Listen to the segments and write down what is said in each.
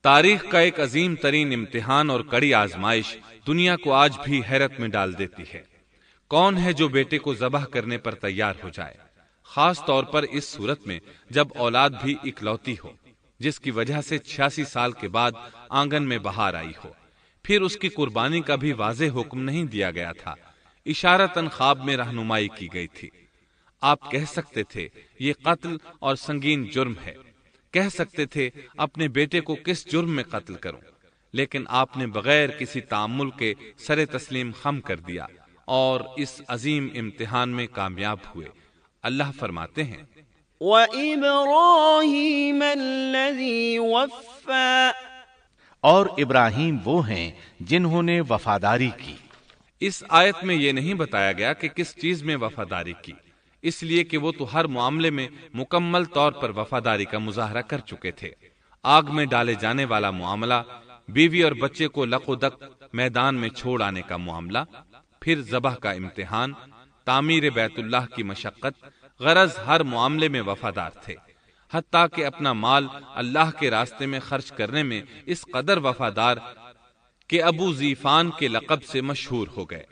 تاریخ کا ایک عظیم ترین امتحان اور کڑی آزمائش دنیا کو آج بھی حیرت میں ڈال دیتی ہے۔ کون ہے جو بیٹے کو ذبح کرنے پر تیار ہو جائے، خاص طور پر اس صورت میں جب اولاد بھی اکلوتی ہو، جس کی وجہ سے 86 سال کے بعد آنگن میں بہار آئی ہو۔ پھر اس کی قربانی کا بھی واضح حکم نہیں دیا گیا تھا، اشارتاً خواب میں رہنمائی کی گئی تھی۔ آپ کہہ سکتے تھے یہ قتل اور سنگین جرم ہے، کہہ سکتے تھے اپنے بیٹے کو کس جرم میں قتل کروں، لیکن آپ نے بغیر کسی تعامل کے سر تسلیم خم کر دیا اور اس عظیم امتحان میں کامیاب ہوئے۔ اللہ فرماتے ہیں وَإِبْرَاهِيمَ الَّذِي وَفَّى، اور ابراہیم وہ ہیں جنہوں نے وفاداری کی۔ اس آیت میں یہ نہیں بتایا گیا کہ کس چیز میں وفاداری کی، اس لیے کہ وہ تو ہر معاملے میں مکمل طور پر وفاداری کا مظاہرہ کر چکے تھے۔ آگ میں ڈالے جانے والا معاملہ، بیوی اور بچے کو لق و دق میدان میں چھوڑ آنے کا معاملہ، پھر ذبح کا امتحان، تعمیر بیت اللہ کی مشقت، غرض ہر معاملے میں وفادار تھے، حتیٰ کہ اپنا مال اللہ کے راستے میں خرچ کرنے میں اس قدر وفادار کہ ابو زیفان کے لقب سے مشہور ہو گئے۔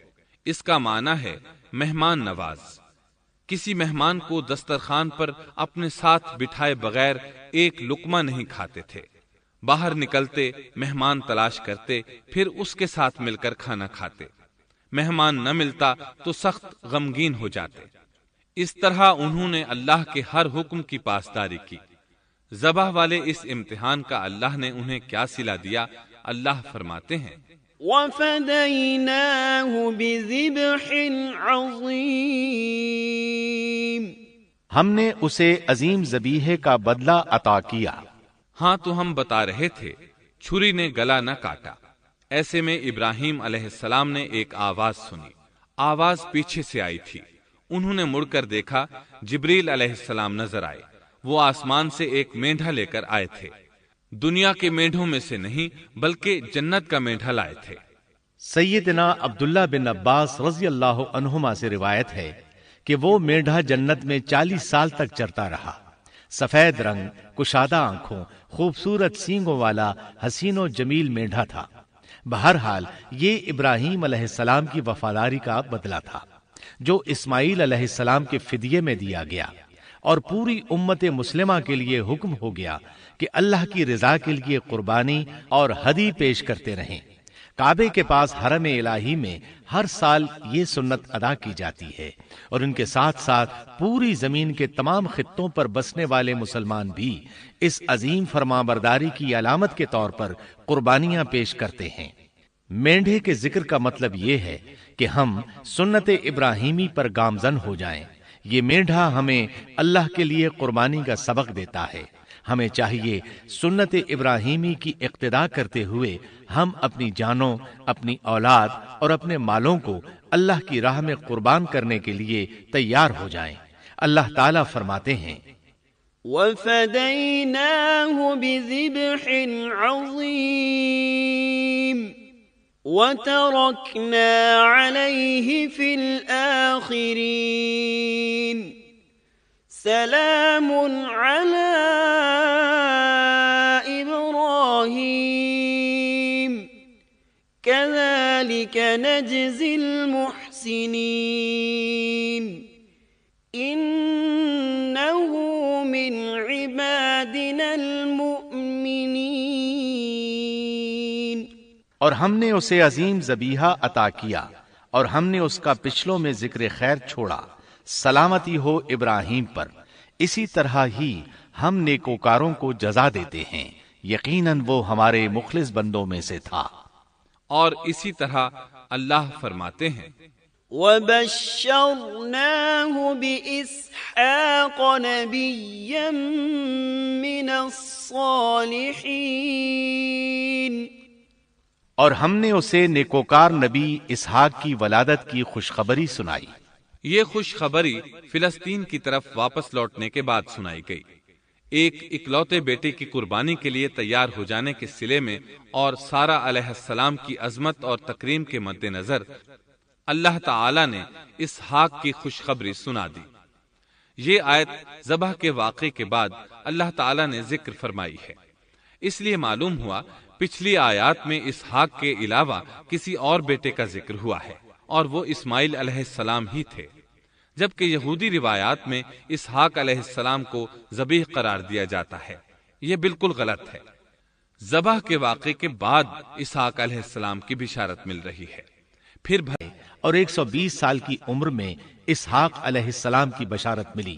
اس کا معنی ہے مہمان نواز۔ کسی مہمان کو دسترخوان پر اپنے ساتھ بٹھائے بغیر ایک لقمہ نہیں کھاتے تھے، باہر نکلتے مہمان تلاش کرتے، پھر اس کے ساتھ مل کر کھانا کھاتے۔ مہمان نہ ملتا تو سخت غمگین ہو جاتے۔ اس طرح انہوں نے اللہ کے ہر حکم کی پاسداری کی۔ ذبح والے اس امتحان کا اللہ نے انہیں کیا صلہ دیا؟ اللہ فرماتے ہیں وَفَدَيْنَاهُ بِذِبْحٍ عَظِيمٍ، ہم نے اسے عظیم ذبیحے کا بدلہ عطا کیا۔ ہاں تو ہم بتا رہے تھے چھری نے گلا نہ کاٹا۔ ایسے میں ابراہیم علیہ السلام نے ایک آواز سنی۔ آواز پیچھے سے آئی تھی۔ انہوں نے مڑ کر دیکھا، جبریل علیہ السلام نظر آئے۔ وہ آسمان سے ایک مینڈھا لے کر آئے تھے، دنیا کے مینڈھوں میں سے نہیں بلکہ جنت کا مینڈھا لائے تھے۔ سیدنا عبداللہ بن عباس رضی اللہ عنہما سے روایت ہے کہ وہ مینڈھا جنت میں 40 سال تک چرتا رہا۔ سفید رنگ، کشادہ آنکھوں، خوبصورت سینگوں والا حسین و جمیل مینڈھا تھا۔ بہرحال یہ ابراہیم علیہ السلام کی وفاداری کا بدلہ تھا جو اسماعیل علیہ السلام کے فدیے میں دیا گیا، اور پوری امت مسلمہ کے لیے حکم ہو گیا کہ اللہ کی رضا کے لیے قربانی اور ہدی پیش کرتے رہیں۔ کعبے کے پاس حرم الہی میں ہر سال یہ سنت ادا کی جاتی ہے، اور ان کے ساتھ ساتھ پوری زمین کے تمام خطوں پر بسنے والے مسلمان بھی اس عظیم فرمانبرداری کی علامت کے طور پر قربانیاں پیش کرتے ہیں۔ مینڈھے کے ذکر کا مطلب یہ ہے کہ ہم سنت ابراہیمی پر گامزن ہو جائیں۔ یہ مینڈھا ہمیں اللہ کے لیے قربانی کا سبق دیتا ہے۔ ہمیں چاہیے سنت ابراہیمی کی اقتداء کرتے ہوئے ہم اپنی جانوں، اپنی اولاد اور اپنے مالوں کو اللہ کی راہ میں قربان کرنے کے لیے تیار ہو جائیں۔ اللہ تعالیٰ فرماتے ہیں وَفَدَيْنَاهُ بِذِبْحٍ عَظِيمٍ وَتَرَكْنَا عَلَيْهِ فِي الْآخِرِينَ سَلَامٌ عَلَىٰ إِبْرَاهِيمَ كَذَلِكَ نَجْزِي الْمُحْسِنِينَ إِنَّهُ مِنْ عِبَادِنَا الْمُؤْمِنِينَ۔ اور ہم نے اسے عظیم ذبیحہ عطا کیا، اور ہم نے اس کا پچھلوں میں ذکر خیر چھوڑا۔ سلامتی ہو ابراہیم پر۔ اسی طرح ہی ہم نیکوکاروں کو جزا دیتے ہیں، یقیناً وہ ہمارے مخلص بندوں میں سے تھا۔ اور اسی طرح اللہ فرماتے ہیں وَبَشَّرْنَاهُ بِإِسْحَاقَ نَبِيًّا مِّنَ الصَّالِحِينَ، اور ہم نے اسے نیکوکار نبی اسحاق کی ولادت کی خوشخبری سنائی۔ یہ خوشخبری فلسطین کی طرف واپس لوٹنے کے بعد سنائی گئی۔ ایک اکلوتے بیٹے کی قربانی کے لیے تیار ہو جانے کے صلے میں اور سارہ علیہ السلام کی عظمت اور تکریم کے مد نظر اللہ تعالی نے اسحاق کی خوشخبری سنا دی۔ یہ آیت ذبح کے واقعے کے بعد اللہ تعالی نے ذکر فرمائی ہے۔ اس لیے معلوم ہوا پچھلی آیات میں اسحاق کے علاوہ کسی اور بیٹے کا ذکر ہوا ہے اور وہ اسماعیل علیہ السلام ہی تھے، جبکہ یہودی روایات میں اسحاق علیہ السلام کو ذبیح قرار دیا جاتا ہے۔ یہ بالکل غلط ہے۔ ذبح کے واقعے کے بعد اسحاق علیہ السلام کی بشارت مل رہی ہے۔ پھر اور 120 سال کی عمر میں اسحاق علیہ السلام کی بشارت ملی،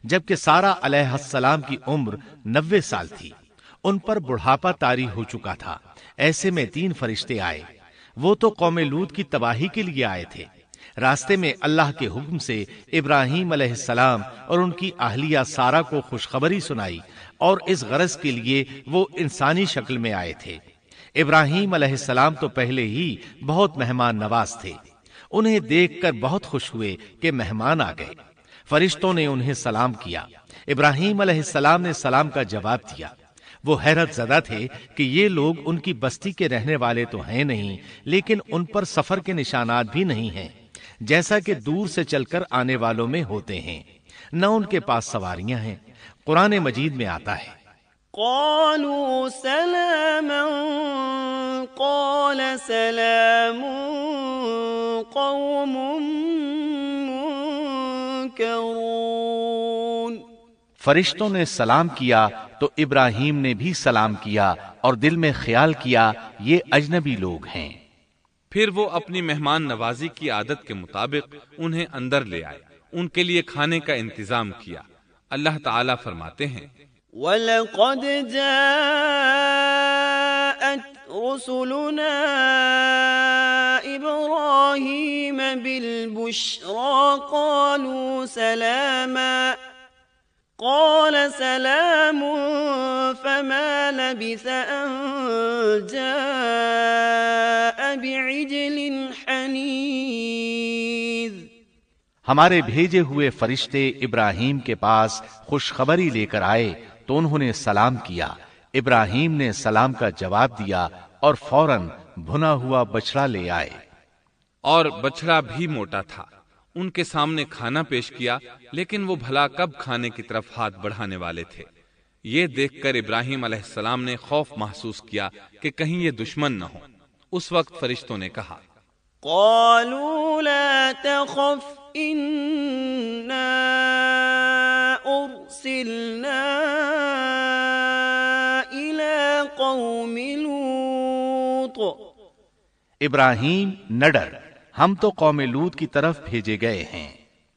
جبکہ سارہ علیہ السلام کی عمر 90 سال تھی۔ ان پر بڑھاپا طاری ہو چکا تھا۔ ایسے میں 3 فرشتے آئے۔ وہ تو قوم لوط کی تباہی کے لیے آئے تھے۔ راستے میں اللہ کے حکم سے ابراہیم علیہ السلام اور ان کی اہلیہ سارہ کو خوشخبری سنائی، اور اس غرض کے لیے وہ انسانی شکل میں آئے تھے۔ ابراہیم علیہ السلام تو پہلے ہی بہت مہمان نواز تھے۔ انہیں دیکھ کر بہت خوش ہوئے کہ مہمان آ گئے۔ فرشتوں نے انہیں سلام کیا۔ ابراہیم علیہ السلام نے سلام کا جواب دیا۔ وہ حیرت زدہ تھے کہ یہ لوگ ان کی بستی کے رہنے والے تو ہیں نہیں، لیکن ان پر سفر کے نشانات بھی نہیں ہیں، جیسا کہ دور سے چل کر آنے والوں میں ہوتے ہیں، نہ ان کے پاس سواریاں ہیں۔ قرآن مجید میں آتا ہے، قالوا سلاما قال سلام قوم منكرون۔ فرشتوں نے سلام کیا تو ابراہیم نے بھی سلام کیا اور دل میں خیال کیا یہ اجنبی لوگ ہیں۔ پھر وہ اپنی مہمان نوازی کی عادت کے مطابق انہیں اندر لے آئے، ان کے لیے کھانے کا انتظام کیا۔ اللہ تعالیٰ فرماتے ہیں، وَلَقَدْ جَاءَتْ رُسُلُنَا إِبْرَاهِيمَ بِالْبُشْرَى قَالُوا سَلَامًا قَالَ سَلَامٌ فَمَا لَبِثَ أَن جَاءَ بِعِجْلٍ حَنِيذٍ۔ ہمارے بھیجے ہوئے فرشتے ابراہیم کے پاس خوشخبری لے کر آئے تو انہوں نے سلام کیا۔ ابراہیم نے سلام کا جواب دیا اور فوراً بھنا ہوا بچڑا لے آئے، اور بچڑا بھی موٹا تھا۔ ان کے سامنے کھانا پیش کیا، لیکن وہ بھلا کب کھانے کی طرف ہاتھ بڑھانے والے تھے۔ یہ دیکھ کر ابراہیم علیہ السلام نے خوف محسوس کیا کہ کہیں یہ دشمن نہ ہو۔ اس وقت فرشتوں نے کہا، قالوا لا تخف إنا أرسلنا إلى قوم لوط۔ ابراہیم نہ ڈر، ہم تو قوم لوط کی طرف بھیجے گئے ہیں۔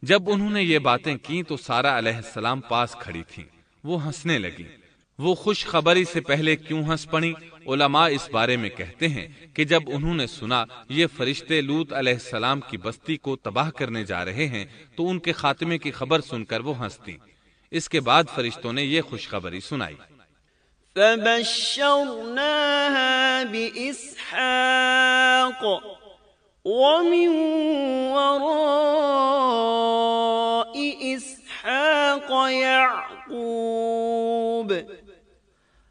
جب انہوں نے یہ باتیں کی تو سارہ علیہ السلام پاس کھڑی تھیں۔ وہ ہنسنے لگی۔ وہ خوشخبری سے پہلے کیوں ہنس پڑی؟ علماء اس بارے میں کہتے ہیں کہ جب انہوں نے سنا یہ فرشتے لوط علیہ السلام کی بستی کو تباہ کرنے جا رہے ہیں تو ان کے خاتمے کی خبر سن کر وہ ہنستی۔ اس کے بعد فرشتوں نے یہ خوشخبری سنائی، فبشرناها بإسحاق ومن وراء إسحاق يعقوب۔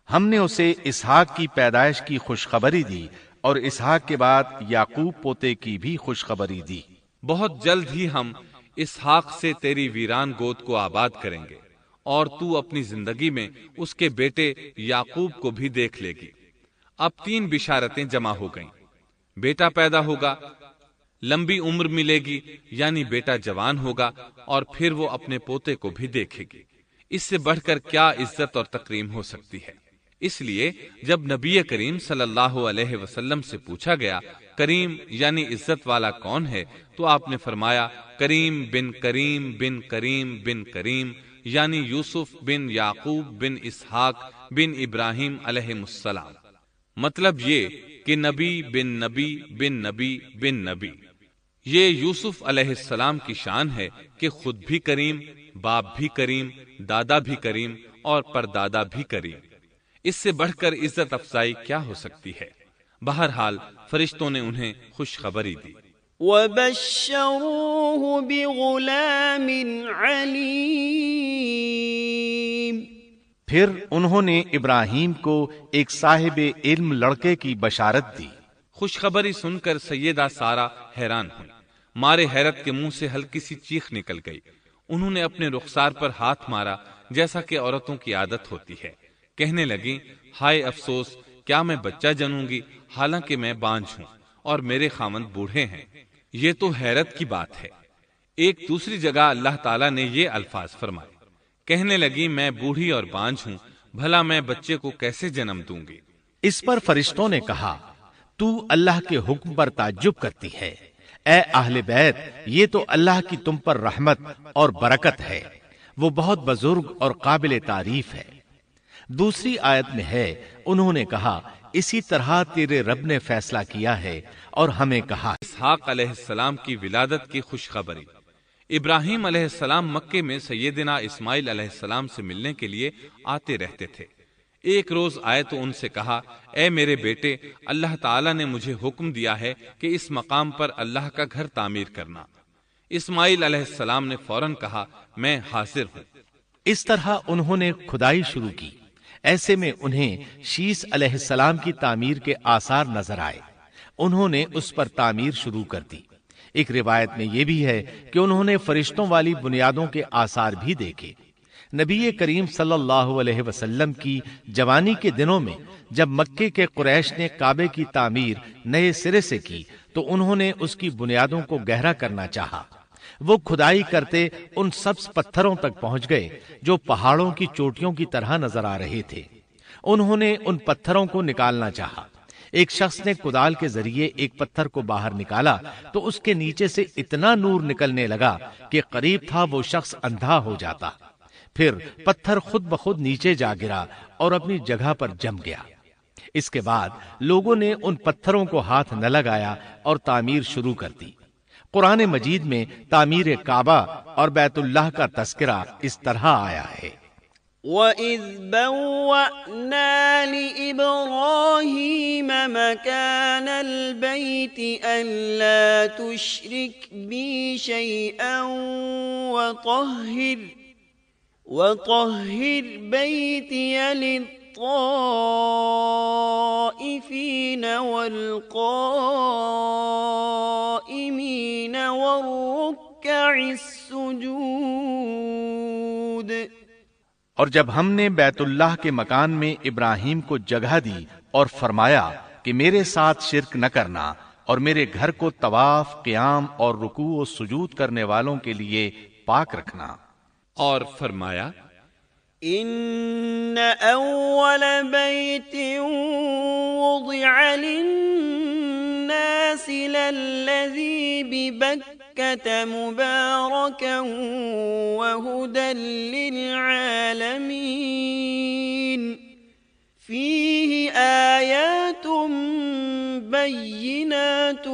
ہم نے اسے اسحاق کی پیدائش کی خوشخبری دی اور اسحاق کے بعد یعقوب پوتے کی بھی خوشخبری دی۔ بہت جلد ہی ہم اسحاق سے تیری ویران گود کو آباد کریں گے، اور تو اپنی زندگی میں اس کے بیٹے یعقوب کو بھی دیکھ لے گی۔ اب 3 بشارتیں جمع ہو گئیں۔ بیٹا پیدا ہوگا، لمبی عمر ملے گی یعنی بیٹا جوان ہوگا، اور پھر وہ اپنے پوتے کو بھی دیکھے گی۔ اس سے بڑھ کر کیا عزت اور تکریم ہو سکتی ہے؟ اس لیے جب نبی کریم صلی اللہ علیہ وسلم سے پوچھا گیا کریم یعنی عزت والا کون ہے، تو آپ نے فرمایا کریم بن کریم بن کریم بن کریم، یعنی یوسف بن یعقوب بن اسحاق بن ابراہیم علیہ السلام۔ مطلب یہ کہ نبی بن نبی بن نبی بن نبی۔ یہ یوسف علیہ السلام کی شان ہے کہ خود بھی کریم، باپ بھی کریم، دادا بھی کریم اور پردادا بھی کریم۔ اس سے بڑھ کر عزت افزائی کیا ہو سکتی ہے؟ بہرحال فرشتوں نے انہیں خوشخبری دی۔ وَبَشَّرُوهُ بِغُلَامٍ عَلِيمٍ۔ پھر انہوں نے ابراہیم کو ایک صاحب علم لڑکے کی بشارت دی۔ خوشخبری سن کر سیدہ سارہ حیران ہوئی، مارے حیرت کے منہ سے ہلکی سی چیخ نکل گئی۔ انہوں نے اپنے رخسار پر ہاتھ مارا جیسا کہ عورتوں کی عادت ہوتی ہے۔ کہنے لگیں ہائے افسوس، کیا میں بچہ جنوں گی حالانکہ میں بانجھ ہوں اور میرے خاوند بوڑھے ہیں؟ یہ تو حیرت کی بات ہے۔ ایک دوسری جگہ اللہ تعالیٰ نے یہ الفاظ فرمائے، کہنے لگی میں بوڑھی اور بانجھ ہوں، بھلا میں بچے کو کیسے جنم دوں گی؟ اس پر فرشتوں نے کہا تو اللہ کے حکم پر تعجب کرتی ہے، اے اہل بیت، یہ تو اللہ کی تم پر رحمت اور برکت ہے، وہ بہت بزرگ اور قابل تعریف ہے۔ دوسری آیت میں ہے انہوں نے کہا اسی طرح تیرے رب نے فیصلہ کیا ہے اور ہمیں کہا۔ اسحاق علیہ السلام کی ولادت کی خوشخبری۔ ابراہیم علیہ السلام مکے میں سیدنا اسماعیل علیہ السلام سے ملنے کے لیے آتے رہتے تھے۔ ایک روز آئے تو ان سے کہا اے میرے بیٹے، اللہ تعالیٰ نے مجھے حکم دیا ہے کہ اس مقام پر اللہ کا گھر تعمیر کرنا۔ اسماعیل علیہ السلام نے فوراً کہا میں حاضر ہوں۔ اس طرح انہوں نے کھدائی شروع کی۔ ایسے میں انہیں شیس علیہ السلام کی تعمیر کے آثار نظر آئے، انہوں نے اس پر تعمیر شروع کر دی۔ ایک روایت میں یہ بھی ہے کہ انہوں نے فرشتوں والی بنیادوں کے آثار بھی دیکھے۔ نبی کریم صلی اللہ علیہ وسلم کی جوانی کے دنوں میں جب مکے کے قریش نے کعبے کی تعمیر نئے سرے سے کی تو انہوں نے اس کی بنیادوں کو گہرا کرنا چاہا۔ وہ کھدائی کرتے ان سبز پتھروں تک پہنچ گئے جو پہاڑوں کی چوٹیوں کی طرح نظر آ رہے تھے۔ انہوں نے ان پتھروں کو نکالنا چاہا۔ ایک شخص نے کدال کے ذریعے ایک پتھر کو باہر نکالا تو اس کے نیچے سے اتنا نور نکلنے لگا کہ قریب تھا وہ شخص اندھا ہو جاتا۔ پھر پتھر خود بخود نیچے جا گرا اور اپنی جگہ پر جم گیا۔ اس کے بعد لوگوں نے ان پتھروں کو ہاتھ نہ لگایا اور تعمیر شروع کر دی۔ قرآن مجید میں تعمیر کعبہ اور بیت اللہ کا تذکرہ اس طرح آیا ہے۔ وَإِذْ بَوَّأْنَا لِإِبْرَاهِيمَ مَكَانَ الْبَيْتِ أَلَّا تُشْرِكْ بِي شَيْئًا وَطَهِّرْ بَيْتِيَ لِلطَّائِفِينَ وَالْقَائِمِينَ وَالرُّكَّعِ السُّجُودِ۔ اور جب ہم نے بیت اللہ کے مکان میں ابراہیم کو جگہ دی اور فرمایا کہ میرے ساتھ شرک نہ کرنا اور میرے گھر کو طواف، قیام اور رکوع و سجود کرنے والوں کے لیے پاک رکھنا، اور فرمایا ان اول بیت وضع للناس للذی ببکۃ مبارکا وہدی للعالمین فیہ آیات بینات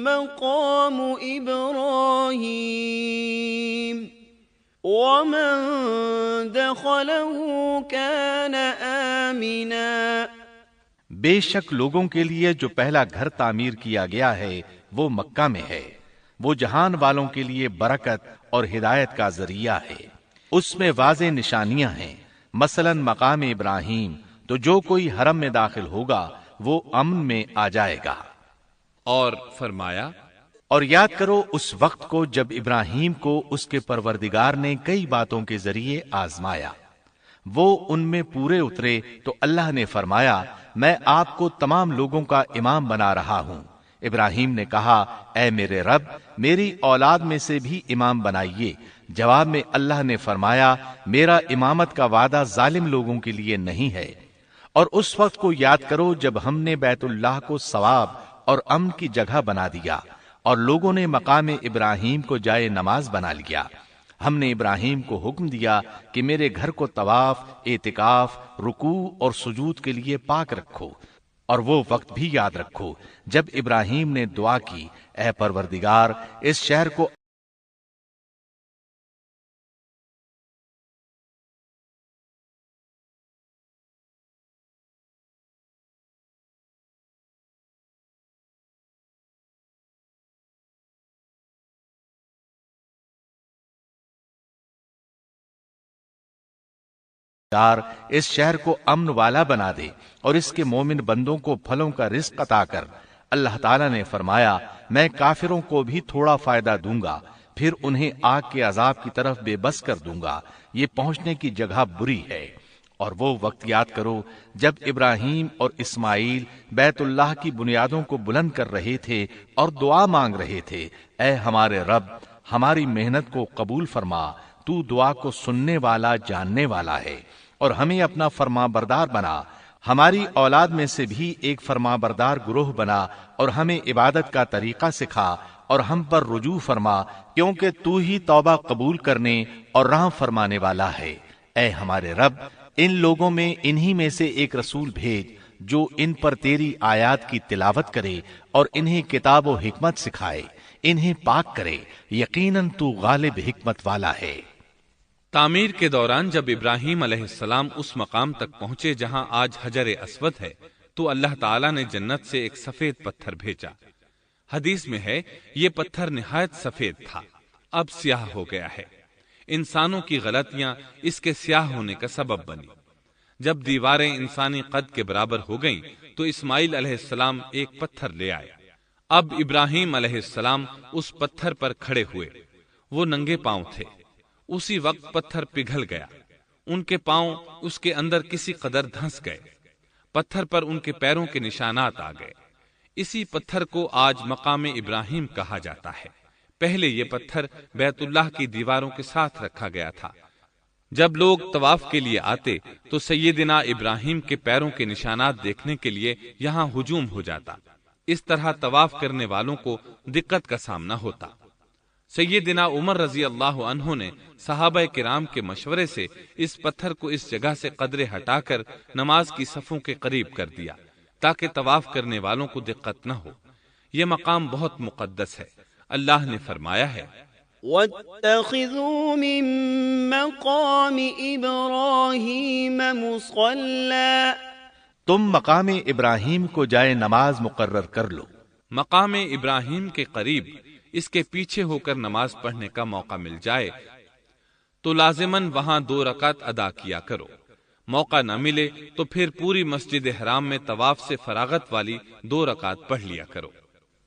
مقام ابراہیم ومن دخلہ کان آمنا۔ بے شک لوگوں کے لیے جو پہلا گھر تعمیر کیا گیا ہے وہ مکہ میں ہے، وہ جہان والوں کے لیے برکت اور ہدایت کا ذریعہ ہے۔ اس میں واضح نشانیاں ہیں، مثلا مقام ابراہیم، تو جو کوئی حرم میں داخل ہوگا وہ امن میں آ جائے گا۔ اور فرمایا اور یاد کرو اس وقت کو جب ابراہیم کو اس کے پروردگار نے کئی باتوں کے ذریعے آزمایا، وہ ان میں پورے اترے تو اللہ نے فرمایا میں آپ کو تمام لوگوں کا امام بنا رہا ہوں۔ ابراہیم نے کہا اے میرے رب، میری اولاد میں سے بھی امام بنائیے۔ جواب میں اللہ نے فرمایا میرا امامت کا وعدہ ظالم لوگوں کے لیے نہیں ہے۔ اور اس وقت کو یاد کرو جب ہم نے بیت اللہ کو ثواب اور امن کی جگہ بنا دیا اور لوگوں نے مقام ابراہیم کو جائے نماز بنا لیا۔ ہم نے ابراہیم کو حکم دیا کہ میرے گھر کو طواف، اعتکاف، رکوع اور سجود کے لیے پاک رکھو، اور وہ وقت بھی یاد رکھو جب ابراہیم نے دعا کی اے پروردگار اس شہر کو اس شہر کو امن والا بنا دے اور اس کے مومن بندوں کو پھلوں کا رزق عطا کر۔ اللہ تعالیٰ نے فرمایا میں کافروں کو بھی تھوڑا فائدہ دوں گا، پھر انہیں آگ کے عذاب کی طرف بے بس کر دوں گا، یہ پہنچنے کی جگہ بری ہے۔ اور وہ وقت یاد کرو جب ابراہیم اور اسماعیل بیت اللہ کی بنیادوں کو بلند کر رہے تھے اور دعا مانگ رہے تھے، اے ہمارے رب، ہماری محنت کو قبول فرما، تو دعا کو سننے والا جاننے والا ہے، اور ہمیں اپنا فرما بردار بنا، ہماری اولاد میں سے بھی ایک فرما بردار گروہ بنا، اور ہمیں عبادت کا طریقہ سکھا، اور ہم پر رجوع فرما، کیونکہ تو ہی توبہ قبول کرنے اور رحم فرمانے والا ہے۔ اے ہمارے رب، ان لوگوں میں انہی میں سے ایک رسول بھیج جو ان پر تیری آیات کی تلاوت کرے اور انہیں کتاب و حکمت سکھائے، انہیں پاک کرے، یقیناً تو غالب حکمت والا ہے۔ تعمیر کے دوران جب ابراہیم علیہ السلام اس مقام تک پہنچے جہاں آج حجر اسود ہے تو اللہ تعالیٰ نے جنت سے ایک سفید پتھر بھیجا۔ حدیث میں ہے یہ پتھر نہایت سفید تھا، اب سیاہ ہو گیا ہے۔ انسانوں کی غلطیاں اس کے سیاہ ہونے کا سبب بنی۔ جب دیواریں انسانی قد کے برابر ہو گئیں تو اسماعیل علیہ السلام ایک پتھر لے آئے۔ اب ابراہیم علیہ السلام اس پتھر پر کھڑے ہوئے، وہ ننگے پاؤں تھے۔ اسی وقت پتھر پگھل گیا، ان کے پاؤں اس کے اندر کسی قدر دھنس گئے، پتھر پر ان کے پیروں کے نشانات آ گئے۔ اسی پتھر کو آج مقام ابراہیم کہا جاتا ہے۔ پہلے یہ پتھر بیت اللہ کی دیواروں کے ساتھ رکھا گیا تھا۔ جب لوگ طواف کے لیے آتے تو سیدنا ابراہیم کے پیروں کے نشانات دیکھنے کے لیے یہاں ہجوم ہو جاتا۔ اس طرح طواف کرنے والوں کو دقت کا سامنا ہوتا۔ سیدنا عمر رضی اللہ عنہ نے صحابہ کرام کے مشورے سے اس پتھر کو اس جگہ سے قدرے ہٹا کر نماز کی صفوں کے قریب کر دیا تاکہ طواف کرنے والوں کو دقت نہ ہو۔ یہ مقام بہت مقدس ہے۔ اللہ نے فرمایا ہے وَاتَّخِذُوا مِن مَّقَامِ إِبْرَاهِيمَ مُصَلًّى، تم مقام ابراہیم کو جائے نماز مقرر کر لو۔ مقام ابراہیم کے قریب اس کے پیچھے ہو کر نماز پڑھنے کا موقع مل جائے تو لازماً وہاں 2 رکعت ادا کیا کرو۔ موقع نہ ملے تو پھر پوری مسجد حرام میں طواف سے فراغت والی 2 رکعت پڑھ لیا کرو۔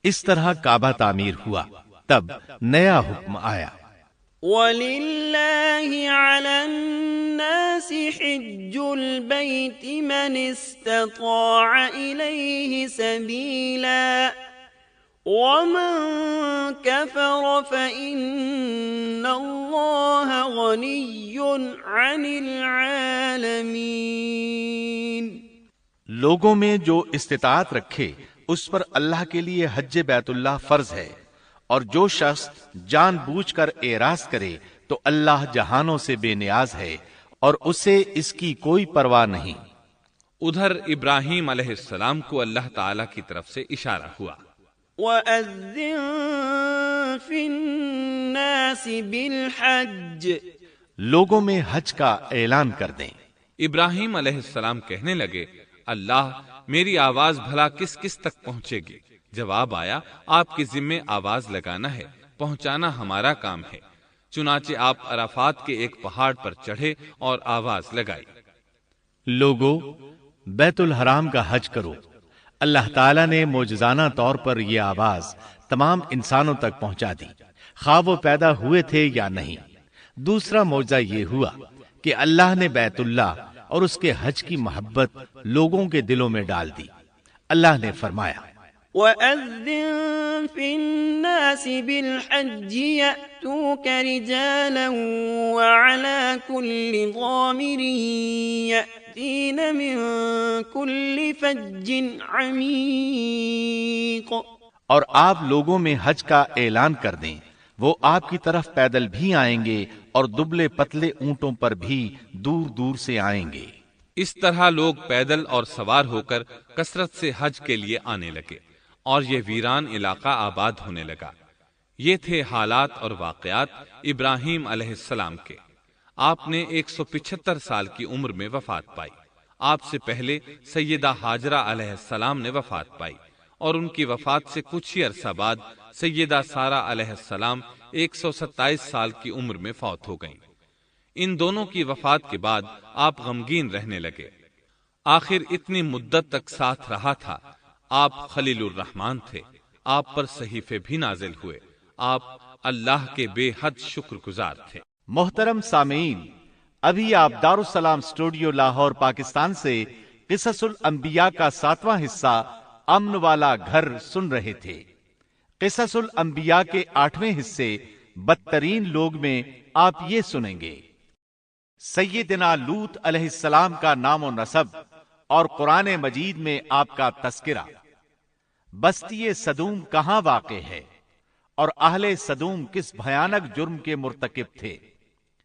اس طرح کعبہ تعمیر ہوا، تب نیا حکم آیا۔ وَلِلَّهِ عَلَى النَّاسِ حِجُّ الْبَيْتِ مَنِ اسْتَطَاعَ إِلَيْهِ سَبِيلًا وَمَن كَفَرَ فَإِنَّ اللَّهَ غَنِيٌّ عَنِ الْعَالَمِينَ۔ لوگوں میں جو استطاعت رکھے اس پر اللہ کے لیے حج بیت اللہ فرض ہے، اور جو شخص جان بوجھ کر اعراض کرے تو اللہ جہانوں سے بے نیاز ہے اور اسے اس کی کوئی پرواہ نہیں۔ ادھر ابراہیم علیہ السلام کو اللہ تعالیٰ کی طرف سے اشارہ ہوا، وَأَذِّن فِي النَّاسِ بِالْحَجِّ، لوگوں میں حج کا اعلان کر دیں۔ ابراہیم علیہ السلام کہنے لگے، اللہ میری آواز بھلا کس کس تک پہنچے گی؟ جواب آیا، آپ کے ذمے آواز لگانا ہے، پہنچانا ہمارا کام ہے۔ چنانچہ آپ عرفات کے ایک پہاڑ پر چڑھے اور آواز لگائی، لوگو بیت الحرام کا حج کرو۔ اللہ تعالیٰ نے معجزانہ طور پر یہ آواز تمام انسانوں تک پہنچا دی، خواہ وہ پیدا ہوئے تھے یا نہیں۔ دوسرا معجزہ یہ ہوا کہ اللہ نے بیت اللہ اور اس کے حج کی محبت لوگوں کے دلوں میں ڈال دی۔ اللہ نے فرمایا، وَأَذِّن فِي النَّاسِ بِالْحَجِّ يَأْتُوكَ رِجَالًا وَعَلَى كُلِّ ضَامِرٍ يَأْتِينَ مِن كُلِّ فَجٍّ عَمِيقٍ۔ اور آپ لوگوں میں حج کا اعلان کر دیں، وہ آپ کی طرف پیدل بھی آئیں گے اور دبلے پتلے اونٹوں پر بھی دور دور سے آئیں گے۔ اس طرح لوگ پیدل اور سوار ہو کر کثرت سے حج کے لیے آنے لگے اور یہ ویران علاقہ آباد ہونے لگا۔ یہ تھے حالات اور واقعات ابراہیم علیہ السلام کے۔ آپ نے 175 سال کی عمر میں وفات پائی۔ آپ سے پہلے سیدہ ہاجرہ علیہ السلام نے وفات پائی اور ان کی وفات سے کچھ ہی عرصہ بعد سیدہ سارہ علیہ السلام 127 سال کی عمر میں فوت ہو گئیں۔ ان دونوں کی وفات کے بعد آپ غمگین رہنے لگے۔ آخر اتنی مدت تک ساتھ رہا تھا۔ آپ خلیل الرحمن تھے، آپ پر صحیفے بھی نازل ہوئے، آپ اللہ کے بے حد شکر گزار تھے۔ محترم سامعین، ابھی آپ دارالسلام اسٹوڈیو لاہور پاکستان سے قصص الانبیاء کا 7واں حصہ امن والا گھر سن رہے تھے۔ قصص الانبیاء کے 8ویں حصے بدترین لوگ میں آپ یہ سنیں گے: سیدنا لوط علیہ السلام کا نام و نسب اور قرآن مجید میں آپ کا تذکرہ، بستی سدوم کہاں واقع ہے اور اہل سدوم کس بھیانک جرم کے مرتکب تھے۔